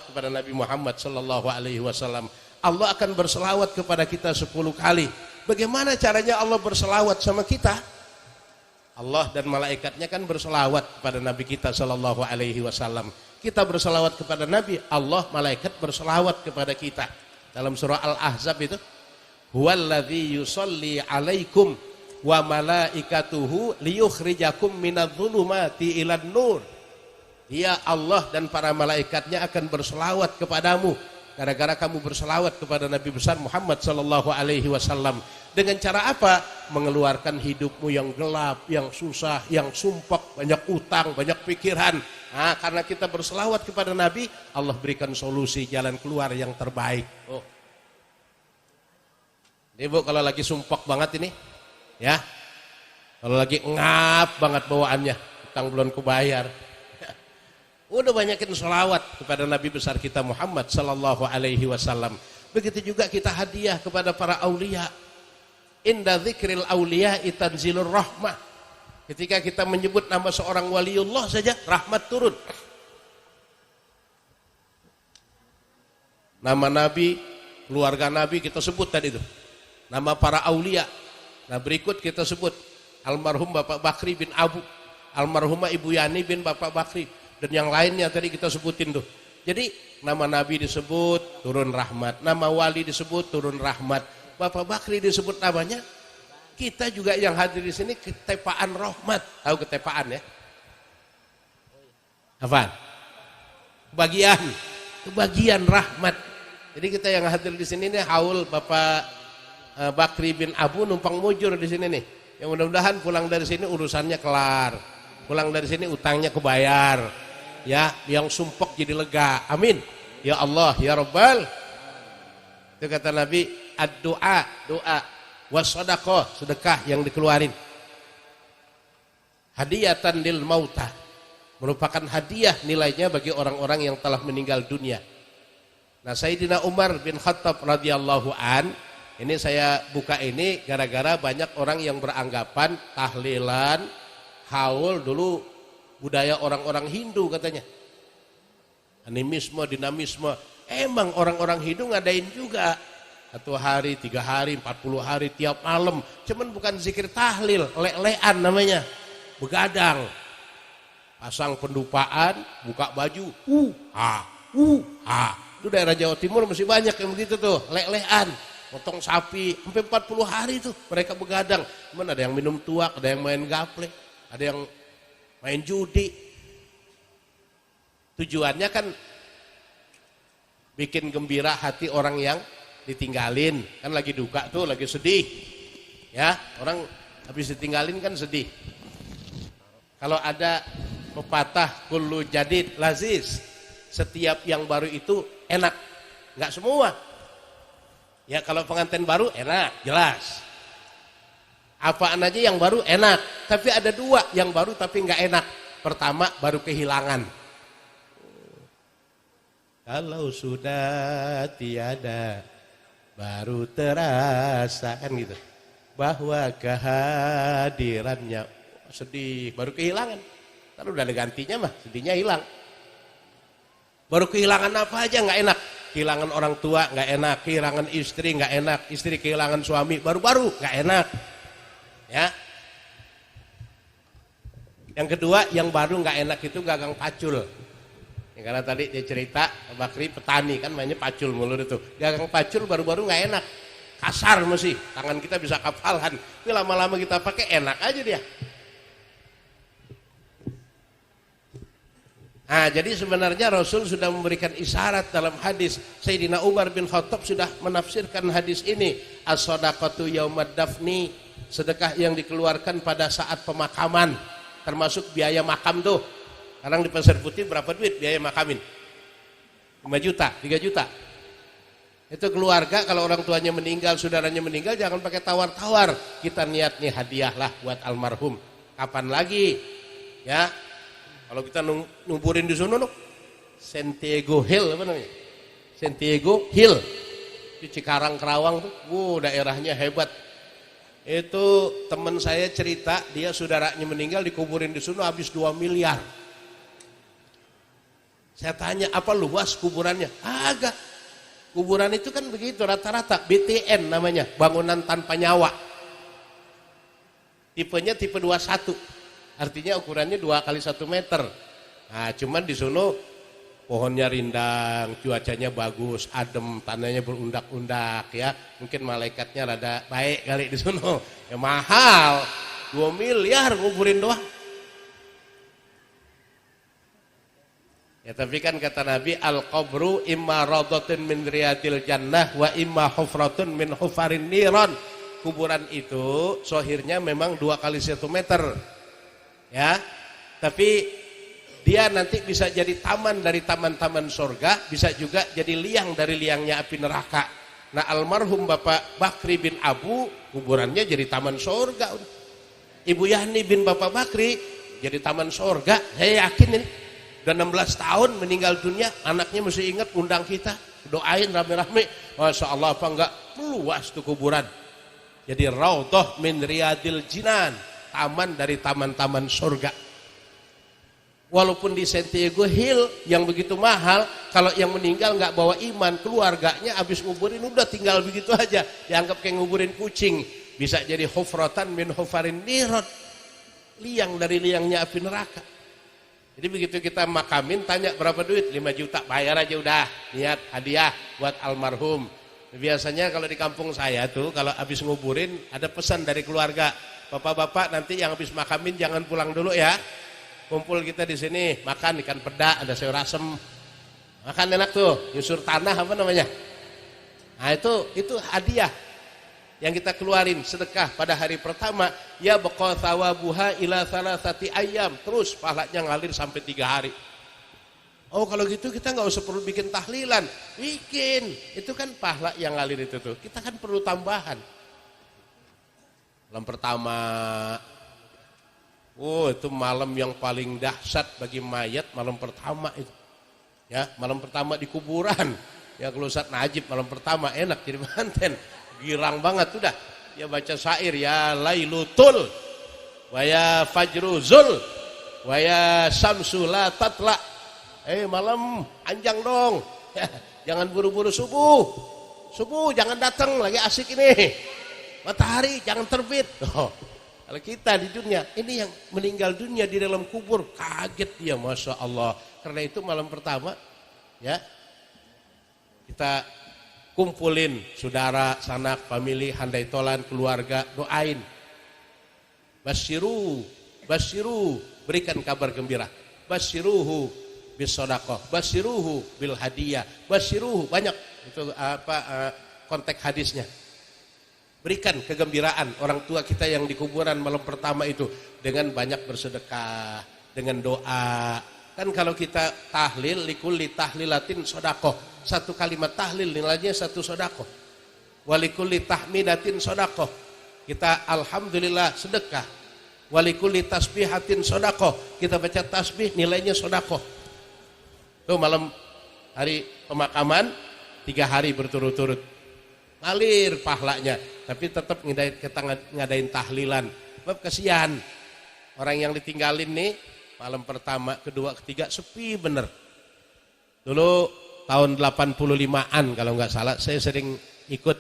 kepada Nabi Muhammad sallallahu alaihi wasallam. Allah akan berselawat kepada kita 10 kali. Bagaimana caranya Allah berselawat sama kita? Allah dan malaikatnya kan berselawat kepada Nabi kita sallallahu alaihi wasallam. Kita berselawat kepada Nabi, Allah malaikat berselawat kepada kita. Dalam surah Al-Ahzab itu, huwallazi yusolli alaikum wa malaikatuhu liyukhrijakum minadh-dhulumati ilan nur. Dia Allah dan para malaikatnya akan berselawat kepadamu gara-gara kamu berselawat kepada Nabi besar Muhammad sallallahu alaihi wasallam. Dengan cara apa? Mengeluarkan hidupmu yang gelap, yang susah, yang sumpek, banyak utang, banyak pikiran. Nah, karena kita berselawat kepada Nabi, Allah berikan solusi jalan keluar yang terbaik. Oh. Ini Bu, kalau lagi sumpek banget ini, ya. Kalau lagi ngap banget bawaannya, utang belum kebayar. Udah banyakin selawat kepada Nabi besar kita Muhammad sallallahu alaihi wasallam. Begitu juga kita hadiah kepada para aulia. Inda dzikril aulia tanzilur rahmah. Ketika kita menyebut nama seorang waliullah saja, rahmat turun. Nama Nabi, keluarga Nabi kita sebut tadi itu. Nama para aulia. Nah berikut kita sebut almarhum Bapak Bakri bin Abu, almarhumah Ibu Yani bin Bapak Bakri, dan yang lainnya tadi kita sebutin tuh. Jadi nama Nabi disebut turun rahmat, nama wali disebut turun rahmat, Bapak Bakri disebut namanya. Kita juga yang hadir di sini ketepaan rahmat. Tahu ketepaan ya? Apa? Kebagian rahmat. Jadi kita yang hadir di sini nih haul Bapak Bakri bin Abu numpang mujur di sini nih. Yang mudah-mudahan pulang dari sini urusannya kelar. Pulang dari sini utangnya kebayar. Ya, yang sumpek jadi lega. Amin. Ya Allah, ya Rabbal. Itu kata Nabi, ad-du'a, doa, was-sadaqah, sedekah yang dikeluarin. Hadiyatan lil mautah, merupakan hadiah nilainya bagi orang-orang yang telah meninggal dunia. Nah, Sayyidina Umar bin Khattab radhiyallahu an, ini saya buka ini gara-gara banyak orang yang beranggapan tahlilan, haul dulu budaya orang-orang Hindu katanya. Animisme, dinamisme. Emang orang-orang Hindu ngadain juga. 1 hari, 3 hari, 40 hari tiap malam. Cuman bukan zikir tahlil, lelean namanya. Begadang. Pasang pendupaan, buka baju, Itu daerah Jawa Timur masih banyak yang begitu tuh, lelean. Potong sapi, sampai 40 hari tuh mereka begadang. Cuman ada yang minum tuak, ada yang main gaple, ada yang main judi. Tujuannya kan bikin gembira hati orang yang ditinggalin. Kan lagi duka tuh, lagi sedih. Ya, orang habis ditinggalin kan sedih. Kalau ada pepatah kullu jadid lazis, setiap yang baru itu enak. Enggak semua. Ya kalau pengantin baru enak, jelas. Apaan aja yang baru enak. Tapi ada 2 yang baru tapi enggak enak. Pertama baru kehilangan. Kalau sudah tiada baru terasa kan gitu. Bahwa kehadirannya sedih, baru kehilangan. Kan udah ada gantinya mah, sedihnya hilang. Baru kehilangan apa aja nggak enak. Kehilangan orang tua nggak enak, kehilangan istri nggak enak, istri kehilangan suami baru-baru nggak enak. Ya. Yang kedua yang baru nggak enak itu gagang pacul. Ya, karena tadi dia cerita Bakri petani kan mainnya pacul mulu itu. Gagang pacul baru-baru nggak enak, kasar mesti. Tangan kita bisa kapalan. Tapi lama-lama kita pakai enak aja dia. Nah, jadi sebenarnya Rasul sudah memberikan isyarat dalam hadis. Sayyidina Umar bin Khattab sudah menafsirkan hadis ini. As-sadaqatu yaumad dafni, sedekah yang dikeluarkan pada saat pemakaman, termasuk biaya makam tuh. Sekarang di Pasar Putih berapa duit biaya makamin? 5 juta, 3 juta. Itu keluarga kalau orang tuanya meninggal, saudaranya meninggal, jangan pakai tawar-tawar. Kita niat nih hadiah lah buat almarhum. Kapan lagi? Ya. Kalau kita numpurin di sana, Santiago Hill apa namanya? Santiago Hill di Cikarang Kerawang tuh, daerahnya hebat. Itu teman saya cerita, dia saudaranya meninggal dikuburin di sana habis 2 miliar. Saya tanya, apa luas kuburannya? Agak. Kuburan itu kan begitu rata-rata, BTN namanya, bangunan tanpa nyawa. Tipenya tipe 21. Artinya ukurannya 2 kali 1 meter. Nah, cuman di sono pohonnya rindang, cuacanya bagus, adem, tanahnya berundak-undak ya. Mungkin malaikatnya rada baik kali di sono. Ya mahal. 2 miliar nguburin doang. Ya tapi kan kata Nabi, al-qabru imma radhatun min riyadil jannah wa imma hufratun min hufarin niran. Kuburan itu sohirnya memang 2 kali 1 meter. Ya, tapi dia nanti bisa jadi taman dari taman-taman surga, bisa juga jadi liang dari liangnya api neraka. Nah, almarhum Bapak Bakri bin Abu, kuburannya jadi taman surga. Ibu Yani bin Bapak Bakri jadi taman surga. Saya yakin ini. Udah 16 tahun meninggal dunia, anaknya mesti ingat undang kita, doain rame-rame. Masya Allah, apa enggak luas tuh kuburan. Jadi raudhah min riyadil jinan, taman dari taman-taman surga. Walaupun di Santiago Hill yang begitu mahal, kalau yang meninggal nggak bawa iman, keluarganya habis nguburin udah tinggal begitu aja, dianggap kayak nguburin kucing. Bisa jadi hufratan min hufarin niran. liang dari liangnya api neraka. Jadi begitu kita makamin, tanya berapa duit, 5 juta, bayar aja udah, niat hadiah buat almarhum. Biasanya kalau di kampung saya tuh, kalau habis nguburin, ada pesan dari keluarga, bapak-bapak nanti yang habis makamin jangan pulang dulu ya, kumpul kita di sini, makan ikan peda, ada sayur asem, makan enak tuh, nyusur tanah apa namanya. Nah itu hadiah yang kita keluarin sedekah pada hari pertama, ya baqa thawabuha ila salasati ayyam, terus pahalanya ngalir sampai 3 hari. Oh kalau gitu kita nggak usah perlu bikin tahlilan, bikin, itu kan pahala yang ngalir itu tuh, kita kan perlu tambahan. Malam pertama, oh itu malam yang paling dahsyat bagi mayat, malam pertama itu, ya malam pertama di kuburan, ya kalau Ustaz Najib malam pertama enak jadi manten. Girang banget udah, ya baca syair, ya lailutul wa ya fajruzul wa ya syamsu la tatla, malam panjang dong, jangan buru-buru subuh jangan datang lagi asik ini, matahari jangan terbit. Kalau kita di dunia ini yang meninggal dunia di dalam kubur kaget dia, masya Allah. Karena itu malam pertama ya kita kumpulin saudara, sanak, famili, handai tolan, keluarga, doain. Basyiru, berikan kabar gembira. Basyiruhu bis sedekah, basyiruhu bil hadiah, basyiruhu, banyak itu konteks hadisnya. Berikan kegembiraan orang tua kita yang di kuburan malam pertama itu dengan banyak bersedekah, dengan doa. Kan kalau kita tahlil, likulli tahlilatin sodakoh, satu kalimat tahlil nilainya 1 sodakoh. Walikulli tahmidatin sodakoh, kita alhamdulillah sedekah. Walikulli tasbihatin sodakoh, kita baca tasbih nilainya sodakoh. Tuh malam hari pemakaman 3 hari berturut-turut, ngalir pahlanya, tapi tetap ngadain tahlilan. Sebab kasihan orang yang ditinggalin nih, malam pertama, kedua, ketiga sepi bener. Dulu tahun 85-an kalau nggak salah, saya sering ikut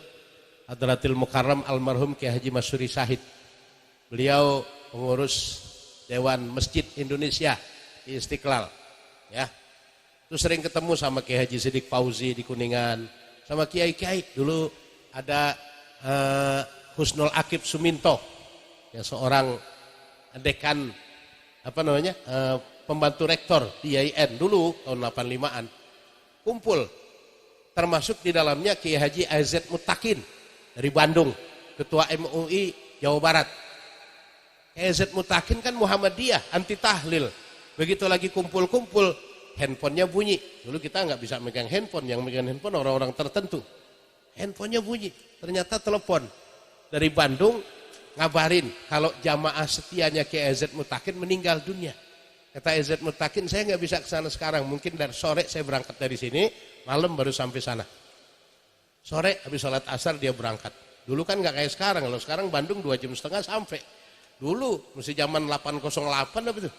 Hadratil Mukarram almarhum Kiai Haji Masyuri Syahid. Beliau pengurus Dewan Masjid Indonesia di Istiqlal, ya. Terus sering ketemu sama Kiai Haji Sidik Fauzi di Kuningan, sama kiai-kiai. Dulu ada Husnul Akib Suminto, ya seorang dekan pembantu rektor di IAIN dulu tahun 85-an, kumpul, termasuk di dalamnya Kiai Haji AZ Mutakin dari Bandung, ketua MUI Jawa Barat. Kiai AZ Mutakin kan Muhammadiyah, anti tahlil. Begitu lagi kumpul-kumpul, handphonenya bunyi. Dulu kita nggak bisa megang handphone, yang megang handphone orang-orang tertentu. Handphonenya bunyi, ternyata telepon dari Bandung, ngabarin kalau jamaah setianya Kiai AZ Mutakin meninggal dunia. Kata AZ Mutakin, saya nggak bisa ke sana sekarang, mungkin dari sore saya berangkat dari sini, malam baru sampai sana. Sore habis sholat asar dia berangkat. Dulu kan nggak kayak sekarang, kalau sekarang Bandung 2,5 jam sampai. Dulu mesti zaman 808 apa itu,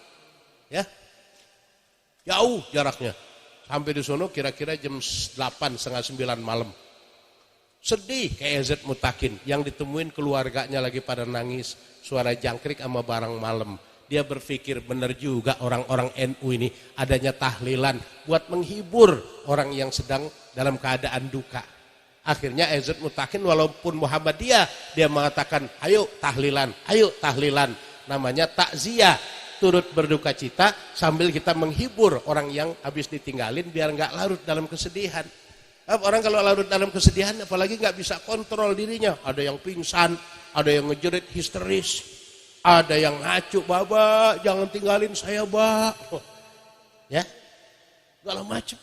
ya jauh jaraknya. Sampai di sono kira-kira jam 8, setengah 9 malam. Sedih kayak AZ Mutakin, yang ditemuin keluarganya lagi pada nangis, suara jangkrik sama barang malam. Dia berpikir benar juga orang-orang NU ini adanya tahlilan buat menghibur orang yang sedang dalam keadaan duka. Akhirnya AZ Mutakin walaupun Muhammadiyah, dia mengatakan ayo tahlilan, namanya takziah, turut berduka cita sambil kita menghibur orang yang habis ditinggalin biar nggak larut dalam kesedihan. Orang kalau larut dalam kesedihan apalagi nggak bisa kontrol dirinya, ada yang pingsan, ada yang ngejerit histeris, ada yang ngacu, "Baba, jangan tinggalin saya, Ba." Ya. Segala macam.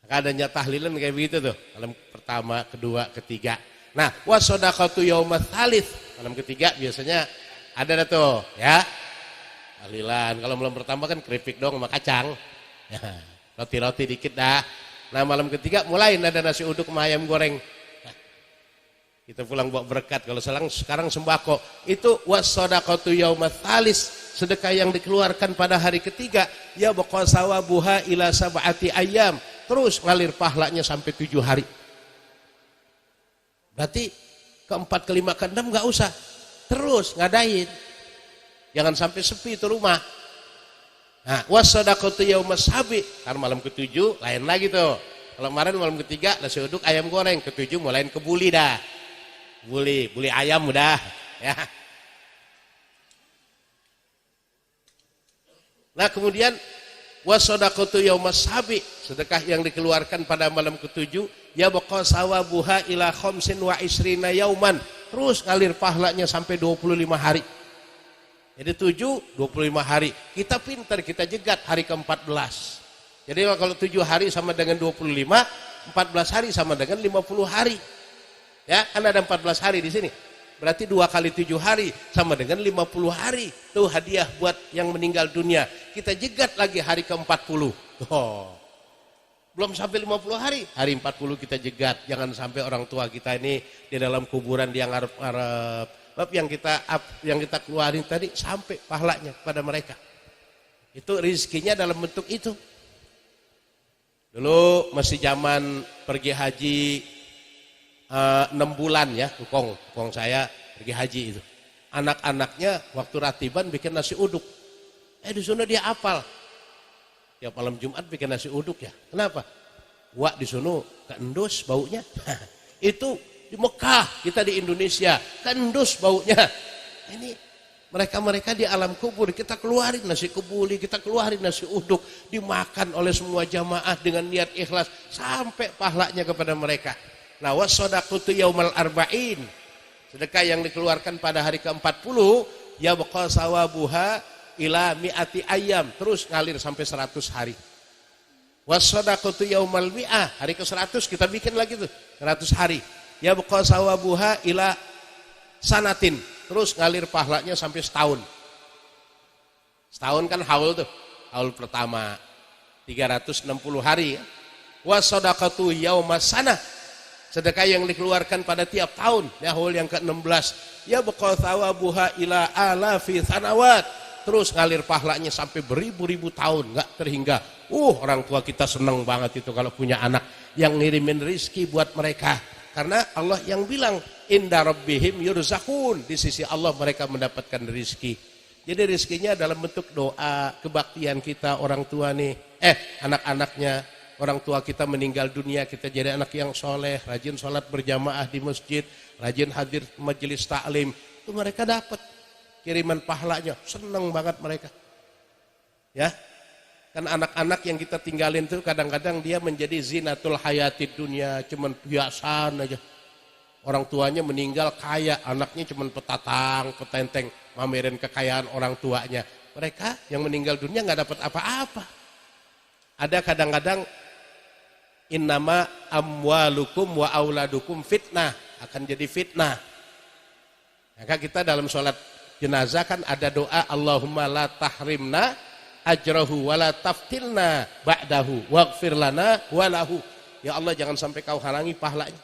Adanya tahlilan kayak begitu tuh, malam pertama, kedua, ketiga. Nah, wasodaqatu yaumat tsalits, malam ketiga biasanya ada tuh, ya. Tahlilan. Kalau malam pertama kan keripik dong sama kacang. Ya, roti-roti dikit dah. Nah malam ketiga mulai ada nasi uduk sama ayam goreng. Nah, kita pulang bawa berkat. Kalau sekarang sembako. Itu wasodaqatu yaumat tsalits, sedekah yang dikeluarkan pada hari ketiga. Ya baqa sawabuha ila sab'ati ayyam. Terus ngalir pahalanya sampai 7 hari. Berarti keempat, kelima, keenam nggak usah. Terus ngadain. Jangan sampai sepi itu rumah. Nah, wassadaqatu yaumas sabi, karena malam ke-7 lain lagi tuh. Kalau kemarin malam ke-3 nasi uduk ayam goreng, ke-7 mulai kebuli dah. Buli ayam udah, ya. Nah, kemudian wassadaqatu yaumas sabi, sedekah yang dikeluarkan pada malam ke-7, ya baqa sawabuha ila khamsin wa isrina yauman, terus ngalir pahalanya sampai 25 hari. Jadi 7, 25 hari. Kita pintar, kita jegat hari ke-14. Jadi kalau 7 hari sama dengan 25, 14 hari sama dengan 50 hari. Ya, kan ada 14 hari di sini. Berarti 2 kali 7 hari sama dengan 50 hari. Tuh hadiah buat yang meninggal dunia. Kita jegat lagi hari ke-40. Oh. Belum sampai 50 hari. Hari 40 kita jegat. Jangan sampai orang tua kita ini di dalam kuburan dia ngarep-ngarep. Sebab yang kita keluarin tadi sampai pahalanya pada mereka. Itu rezekinya dalam bentuk itu. Dulu masih zaman pergi haji 6 bulan ya, kong saya pergi haji itu. Anak-anaknya waktu ratiban bikin nasi uduk. Di sana dia apal. Tiap malam Jumat bikin nasi uduk ya. Kenapa? Wak di sana keendus baunya. Itu di Mekah, kita di Indonesia, kendus baunya. Ini mereka di alam kubur, kita keluarin nasi kebuli, kita keluarin nasi uduk, dimakan oleh semua jamaah dengan niat ikhlas, sampai pahalanya kepada mereka. Nah, wassadaqatu yaumal arba'in, sedekah yang dikeluarkan pada hari ke-40, ya baqa sawabuha ila mi'ati ayyam, terus ngalir sampai 100 hari. Wassadaqatu yaumal mi'ah, hari ke-100 kita bikin lagi tuh, 100 hari. Ya baqa sawabuha ila sanatin, terus ngalir pahalanya sampai setahun. Setahun kan haul tuh, haul pertama 360 hari ya. Wassadaqatu yaumas sanah, sedekah yang dikeluarkan pada tiap tahun, ya haul yang ke-16. Ya baqa sawabuha ila alafi sanawat, terus ngalir pahalanya sampai beribu-ribu tahun, enggak terhingga. Orang tua kita senang banget itu kalau punya anak yang ngirimin rizki buat mereka. Karena Allah yang bilang inda rabbihim yurzakun, di sisi Allah mereka mendapatkan rezeki. Jadi rezekinya dalam bentuk doa, kebaktian kita orang tua nih, anak-anaknya, orang tua kita meninggal dunia, kita jadi anak yang soleh, rajin sholat berjamaah di masjid, rajin hadir majelis taklim, itu mereka dapat kiriman pahalanya, senang banget mereka. Ya. Kan anak-anak yang kita tinggalin tuh kadang-kadang dia menjadi zinatul hayatid dunia, cuman biasaan aja. Orang tuanya meninggal kaya, anaknya cuman petatang, petenteng, mamerin kekayaan orang tuanya. Mereka yang meninggal dunia nggak dapat apa-apa. Ada kadang-kadang innama amwalukum wa auladukum fitnah, akan jadi fitnah. Maka kita dalam sholat jenazah kan ada doa Allahumma la tahrimna ajrahu wala taftilna ba'dahu waghfir lana walahu. Ya Allah, jangan sampai kau halangi pahalanya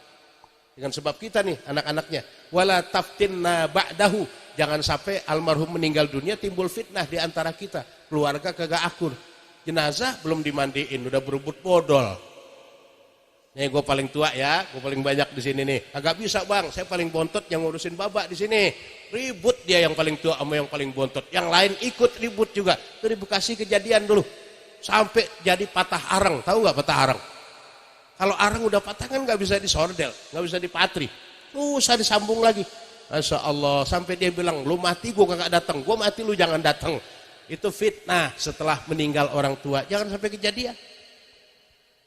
dengan sebab kita nih anak-anaknya. Wala taftilna ba'dahu, jangan sampai almarhum meninggal dunia timbul fitnah di antara kita, keluarga kagak akur. Jenazah belum dimandiin udah berebut bodol. Nih gue paling tua ya, gue paling banyak di sini nih. Agak bisa bang, saya paling bontot yang ngurusin babak di sini. Ribut dia yang paling tua sama yang paling bontot. Yang lain ikut ribut juga. Itu di Bekasi kejadian dulu. Sampai jadi patah arang, tahu nggak patah arang? Kalau arang udah patah kan nggak bisa disordel, nggak bisa dipatri. Usah disambung lagi. Masya Allah, sampai dia bilang, lu mati gue kagak datang, gue mati lu jangan datang. Itu fitnah setelah meninggal orang tua. Jangan sampai kejadian.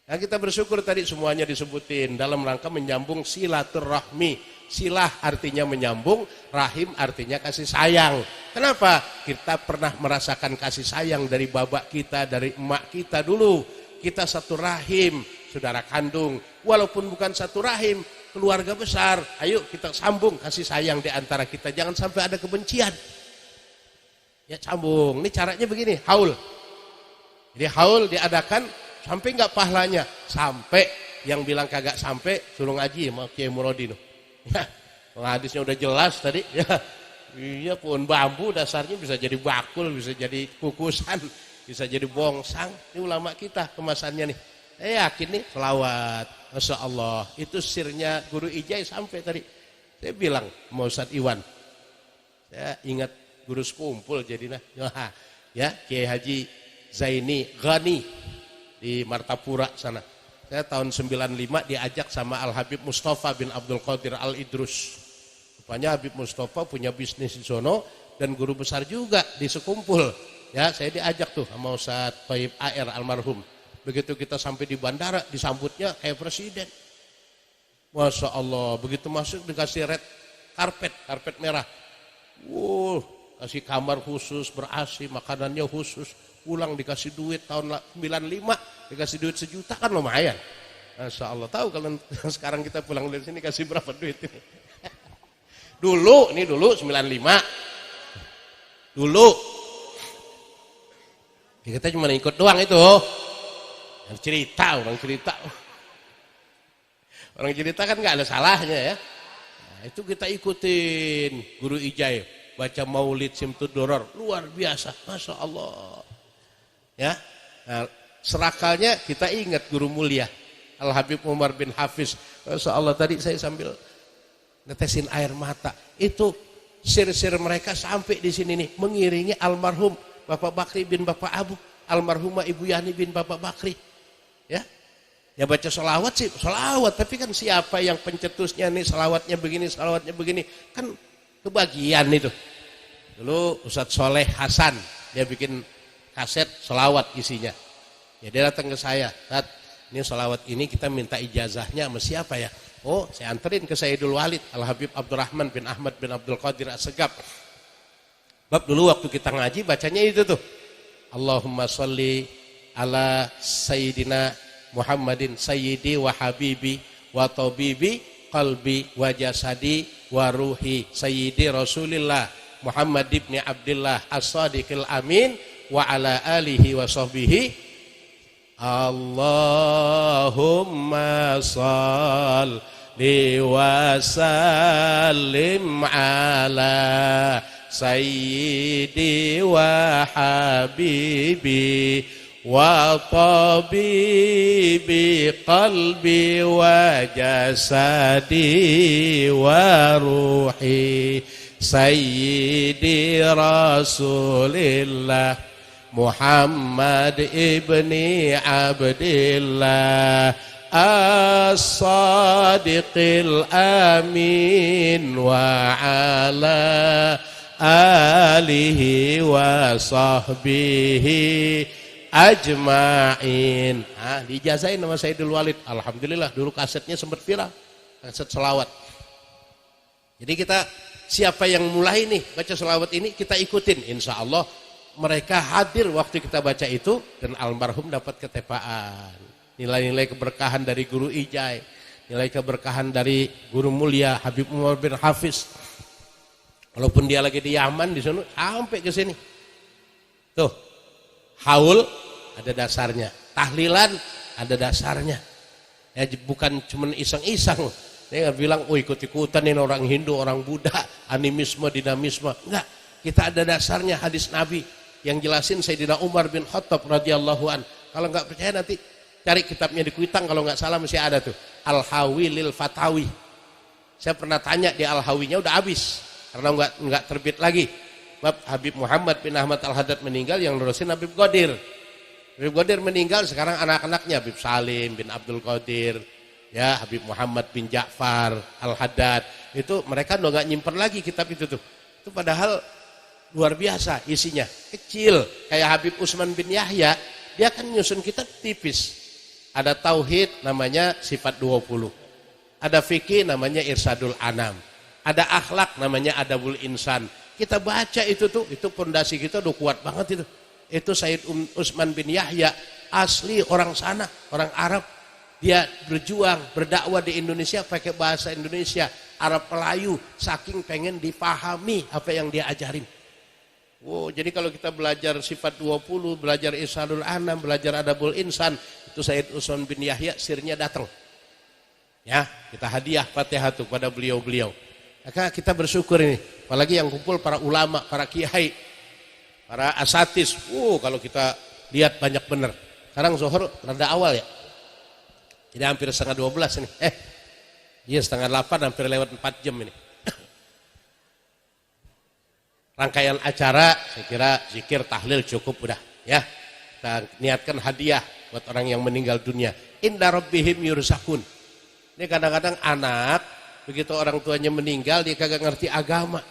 Nah, kita bersyukur tadi semuanya disebutin dalam rangka menyambung silaturahmi. Silah artinya menyambung, rahim artinya kasih sayang. Kenapa? Kita pernah merasakan kasih sayang dari babak kita, dari emak kita dulu. Kita satu rahim, saudara kandung. Walaupun bukan satu rahim, keluarga besar. Ayo kita sambung kasih sayang di antara kita. Jangan sampai ada kebencian. Ya sambung. Ini caranya begini, haul. Jadi haul diadakan sampai nggak pahalanya, sampai yang bilang kagak sampai suruh ngaji sama Kiai Murodin. Ya, hadisnya udah jelas tadi. Ya, iya pohon bambu dasarnya bisa jadi bakul, bisa jadi kukusan, bisa jadi bongsang. Ini ulama kita kemasannya nih. Saya yakin nih selawat, masya Allah. Itu sirnya Guru Ijai sampai tadi. Saya bilang sama Ustadz Iwan, saya ingat guru sekumpul jadinya. Ya, Kiai Haji Zaini Ghani di Martapura sana. Saya tahun 95 diajak sama Al Habib Mustafa bin Abdul Qadir Al Idrus. Rupanya Habib Mustafa punya bisnis di sono dan guru besar juga di sekumpul. Ya, saya diajak tuh sama Ustadz Thayyib AR almarhum. Begitu kita sampai di bandara disambutnya kayak presiden. Masya Allah, begitu masuk dikasih red karpet merah. Kasih kamar khusus, ber-AC, makanannya khusus. Pulang dikasih duit tahun 95, dikasih duit 1 juta kan lumayan. Masya Allah, tahu kalau sekarang kita pulang dari sini kasih berapa duit ini? Dulu 95. Dulu. Ya, kita cuma ikut doang itu. Orang cerita. Orang cerita kan nggak ada salahnya ya. Nah, itu kita ikutin Guru Ijai baca Maulid Simtud Doror luar biasa, Masya Allah. Ya, nah, serakalnya kita ingat guru mulia Al Habib Umar bin Hafiz. Masya Allah, tadi saya sambil netesin air mata. Itu sir-sir mereka sampai di sini nih mengiringi almarhum Bapak Bakri bin Bapak Abu, almarhumah Ibu Yani bin Bapak Bakri. Ya, ya baca sholawat sih, sholawat. Tapi kan siapa yang pencetusnya nih, sholawatnya begini, kan kebagian itu. Dulu Ustadz Soleh Hasan, dia bikin kaset sholawat isinya. Ya dia datang ke saya, Ustadz, ini sholawat ini kita minta ijazahnya sama siapa ya? Oh, saya anterin ke Sayyidul Walid, Al Habib Abdurrahman bin Ahmad bin Abdul Qadir As-Segaf. Bab dulu waktu kita ngaji bacanya itu tuh. Allahumma sholli ala Sayyidina Muhammadin Sayyidi wa Habibi wa Tabibi qalbi wa jasadi wa ruhi Sayyidi Rasulillah Muhammad ibn Abdullah As-Sadiqil Amin wa ala alihi wa sahbihi. Allahumma shalli wa sallim ala sayyidi wa habibi wa tabibi qalbi wa jasadi wa ruhi sayyidi Rasulillah Muhammad ibni Abdillah As-Sadiqil Amin wa ala alihi wa sahbihi ajma'in. Dijazain sama Sayyidul Walid. Alhamdulillah dulu kasetnya sempat viral, kaset selawat. Jadi kita siapa yang mulai nih baca selawat ini kita ikutin, insya Allah mereka hadir waktu kita baca itu dan almarhum dapat ketepaan. Nilai-nilai keberkahan dari Guru Ijai, nilai keberkahan dari Guru Mulia Habib Umar bin Hafiz. Walaupun dia lagi di Yaman di sana sampai ke sini. Tuh, haul ada dasarnya, tahlilan ada dasarnya. Ya bukan cuma iseng-iseng. Dia nggak bilang, oh ikut-ikutan ini orang Hindu, orang Buddha, animisme, dinamisme. Enggak, kita ada dasarnya hadis Nabi yang jelasin Sayyidina Umar bin Khattab radhiyallahu an. Kalau nggak percaya nanti cari kitabnya di Kuitang, kalau nggak salah masih ada tuh. Al-Hawi lil Fatawi. Saya pernah tanya di Al-Hawinya udah habis karena nggak terbit lagi. Bab Habib Muhammad bin Ahmad Al-Haddad meninggal yang nerusin Habib Qadir. Habib Qadir meninggal, sekarang anak-anaknya Habib Salim bin Abdul Qadir, ya Habib Muhammad bin Ja'far Al-Haddad. Itu mereka udah nggak nyimpen lagi kitab itu tuh. Itu padahal luar biasa isinya, kecil. Kayak Habib Utsman bin Yahya, dia kan nyusun kitab tipis. Ada tauhid namanya sifat 20. Ada fikih namanya Irsadul Anam. Ada akhlak namanya Adabul Insan. Kita baca itu tuh, itu pondasi kita udah kuat banget itu. Itu Sayyid Utsman bin Yahya, asli orang sana, orang Arab. Dia berjuang, berdakwah di Indonesia pakai bahasa Indonesia, Arab Melayu, saking pengen dipahami apa yang dia ajarin. Wow, jadi kalau kita belajar sifat 20, belajar Irsadul Anam, belajar Adabul Insan, itu Sayyid Utsman bin Yahya sirnya datang. Ya, kita hadiah Fatihah tuh pada beliau-beliau. Maka kita bersyukur ini, apalagi yang kumpul para ulama, para kiai, para asatis. Kalau kita lihat banyak bener. Sekarang zuhur rada awal ya. Jadi hampir setengah 12 ini. Iya setengah 8, hampir lewat 4 jam ini. rangkaian acara, saya kira zikir tahlil cukup udah ya. Kita niatkan hadiah buat orang yang meninggal dunia. Inda rabbihim yurzakun. Ini kadang-kadang anak begitu orang tuanya meninggal dia kagak ngerti agama.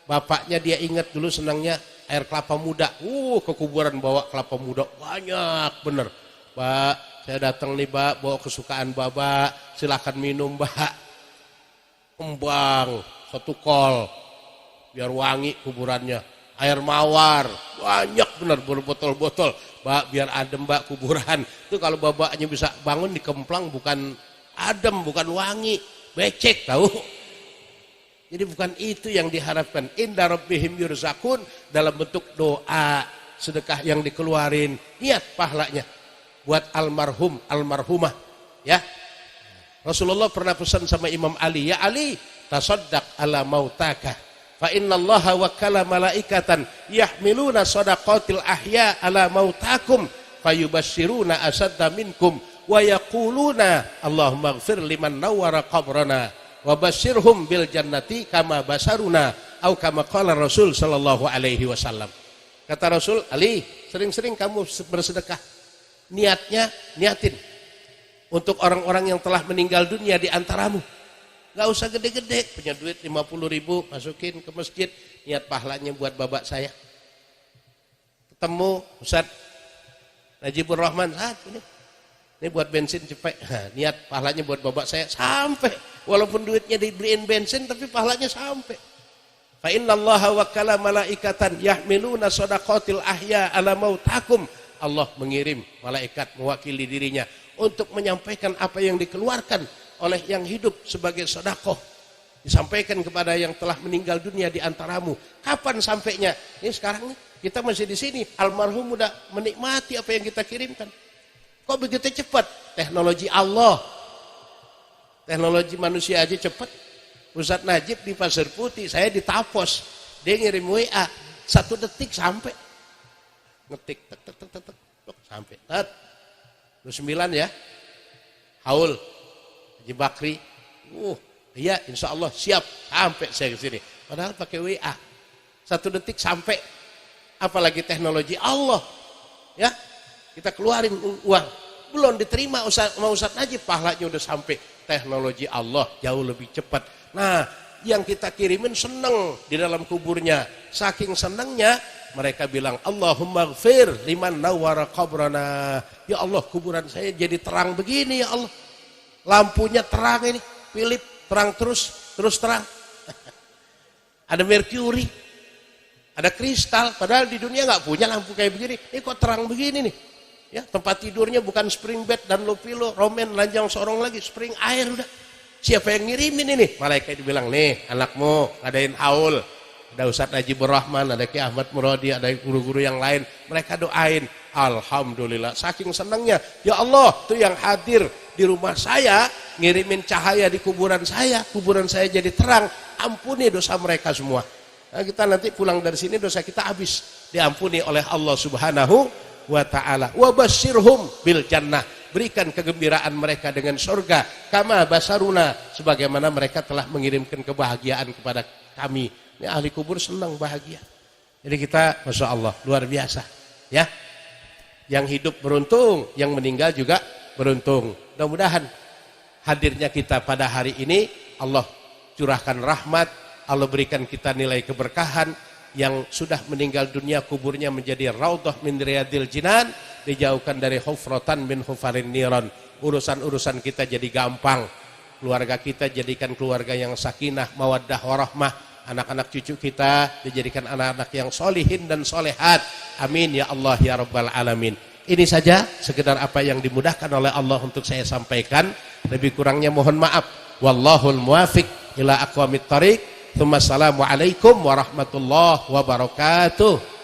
Bapaknya dia ingat dulu senangnya air kelapa muda. Ke kuburan bawa kelapa muda banyak bener. Mbak, saya datang nih Mbak, bawa kesukaan Bapak, silakan minum Mbak. Kembang, 1 kol, biar wangi kuburannya. Air mawar, banyak bener berbotol-botol. Mbak, biar adem Mbak kuburan. Itu kalau bapaknya bisa bangun di kemplang bukan adem, bukan wangi, becek tahu. Jadi bukan itu yang diharapkan. Inda rabbihim yurzakun dalam bentuk doa, sedekah yang dikeluarin, niat pahalanya buat almarhum, almarhumah, ya. Rasulullah pernah pesan sama Imam Ali, ya Ali, tasaddaq ala mautaka, fa innallaha wakkala malaikatan yahmiluna shadaqatil ahya ala mautakum fayubasyiruna asadda minkum wa yaquluna Allahumma ighfir liman nawwara qabrana wa basyirhum bil jannati kama basaruna au kama qala Rasul sallallahu alaihi wasallam. Kata Rasul, Ali, sering-sering kamu bersedekah. Niatin untuk orang-orang yang telah meninggal dunia di antaramu. Gak usah gede-gede, punya duit 50.000 masukin ke masjid, niat pahalanya buat babak saya. Ketemu Ustaz Najibur Rahman, ini buat bensin cepet. Niat pahalanya buat babak saya sampai, walaupun duitnya dibeliin bensin tapi pahalanya sampai. Fa innallaha wakkala malaikatan yahmiluna shadaqatil ahya ala mautakum. Allah mengirim malaikat mewakili dirinya untuk menyampaikan apa yang dikeluarkan oleh yang hidup sebagai sedekah. Disampaikan kepada yang telah meninggal dunia di antaramu. Kapan sampainya? Ini sekarang nih, kita masih di sini. Almarhum udah menikmati apa yang kita kirimkan. Kok begitu cepat? Teknologi Allah. Teknologi manusia aja cepat. Ustaz Najib di Pasir Putih, saya di Tapos. Dia ngirim WA, 1 detik sampai. Ngetik, tek, sampai. 29 ya. Haul, Haji Bakri. Iya, insya Allah siap. Sampai saya ke sini. Padahal pakai WA. 1 detik sampai. Apalagi teknologi Allah. Ya, kita keluarin uang. Belum diterima sama Ustaz Najib, pahalanya udah sampai. Teknologi Allah jauh lebih cepat. Nah, yang kita kirimin seneng di dalam kuburnya. Saking senengnya, mereka bilang, Allahumma ighfir liman nawwara qabrana. Ya Allah, kuburan saya jadi terang begini ya Allah. Lampunya terang ini, Philip terang terus terang. Ada merkuri, ada kristal, padahal di dunia nggak punya lampu kayak begini. Ini kok terang begini nih. Ya, tempat tidurnya bukan spring bed dan low pillow, romen, lanjang sorong lagi, spring air udah. Siapa yang ngirimin ini? Malaikat bilang, nih anakmu ngadain haul. Ada Ustaz Najibur Rahman, ada Ki Ahmad Muradi, ada guru-guru yang lain. Mereka doain. Alhamdulillah, saking senangnya. Ya Allah, tuh yang hadir di rumah saya, ngirimin cahaya di kuburan saya jadi terang. Ampuni dosa mereka semua. Nah, kita nanti pulang dari sini dosa kita habis. Diampuni oleh Allah Subhanahu wa ta'ala. Wa basyirhum bil jannah. Berikan kegembiraan mereka dengan surga. Kama basaruna. Sebagaimana mereka telah mengirimkan kebahagiaan kepada kami. Ini ahli kubur senang bahagia. Jadi kita, Masya Allah, luar biasa. Ya, yang hidup beruntung, yang meninggal juga beruntung. Mudah-mudahan hadirnya kita pada hari ini, Allah curahkan rahmat, Allah berikan kita nilai keberkahan. Yang sudah meninggal dunia, kuburnya menjadi raudhah min riyadil jinan, dijauhkan dari hufratan min hufarin niran. Urusan-urusan kita jadi gampang. Keluarga kita jadikan keluarga yang sakinah, mawaddah, warahmah. Anak-anak cucu kita dijadikan anak-anak yang solihin dan solehat. Amin ya Allah ya Rabbal Alamin. Ini saja sekedar apa yang dimudahkan oleh Allah untuk saya sampaikan. Lebih kurangnya mohon maaf. Wallahul muwafiq ila aqwamit thariq. Assalamualaikum warahmatullahi wabarakatuh.